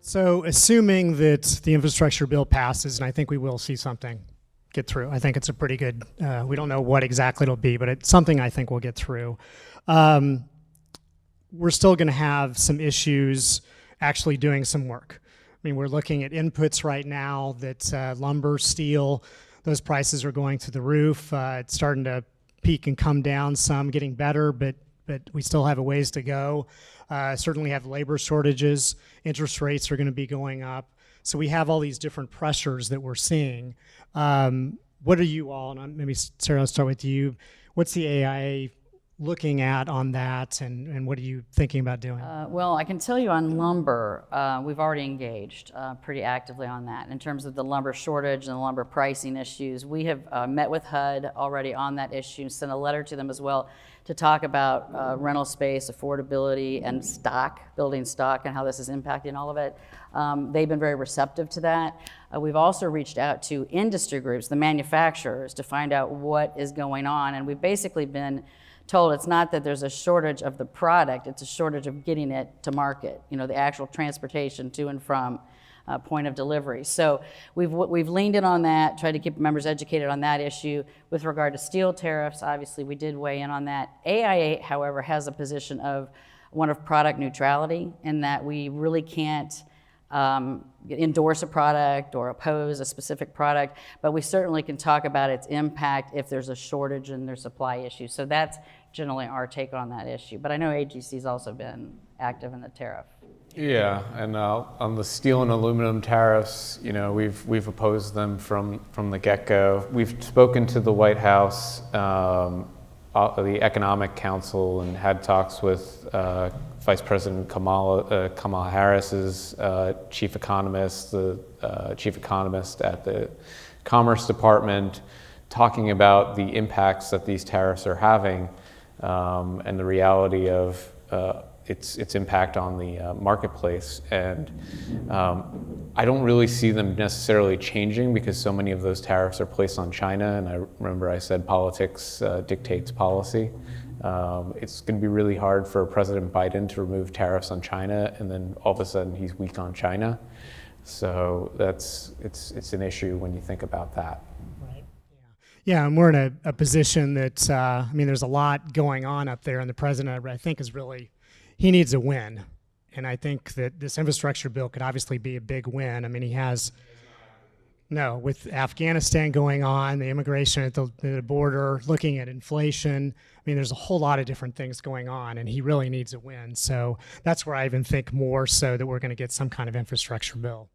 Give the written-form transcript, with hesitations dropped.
So assuming that the infrastructure bill passes, and I think we will see something get through. I think it's a pretty good, we don't know what exactly it'll be, but it's something I think we'll get through. We're still gonna have some issues actually doing some work. I mean, we're looking at inputs right now that lumber, steel, those prices are going through the roof. It's starting to peak and come down some, getting better, but we still have a ways to go. Certainly have labor shortages. Interest rates are going to be going up. So we have all these different pressures that we're seeing. What are you all, and maybe Sarah, I'll start with you. What's the AIA looking at on that, and what are you thinking about doing? Well, I can tell you on lumber, we've already engaged pretty actively on that. In terms of the lumber shortage and the lumber pricing issues, we have met with HUD already on that issue, sent a letter to them as well to talk about rental space, affordability, and stock, building stock, and how this is impacting all of it. They've been very receptive to that. We've also reached out to industry groups, the manufacturers, to find out what is going on, and we've basically been told it's not that there's a shortage of the product, it's a shortage of getting it to market, you know, the actual transportation to and from point of delivery. So we've leaned in on that, tried to keep members educated on that issue. With regard to steel tariffs, obviously we did weigh in on that. AIA, however, has a position of one of product neutrality, in that we really can't endorse a product or oppose a specific product, but we certainly can talk about its impact if there's a shortage and there's supply issues. So that's generally our take on that issue. But I know AGC's also been active in the tariff. Yeah, and on the steel and aluminum tariffs, you know, we've opposed them from the get-go. We've spoken to the White House, the Economic Council, and had talks with Vice President Kamala Harris's chief economist, the chief economist at the Commerce Department, talking about the impacts that these tariffs are having and the reality of its impact on the marketplace. And I don't really see them necessarily changing, because so many of those tariffs are placed on China, and I remember I said politics dictates policy. It's going to be really hard for President Biden to remove tariffs on China, and then all of a sudden he's weak on China. So it's an issue when you think about that. Right. Yeah, and we're in a position that, I mean, there's a lot going on up there, and the president, I think, is really, he needs a win. And I think that this infrastructure bill could obviously be a big win. I mean, he has, no, with Afghanistan going on, the immigration at the border, looking at inflation, I mean, there's a whole lot of different things going on, and he really needs a win. So that's where I even think more so that we're going to get some kind of infrastructure bill.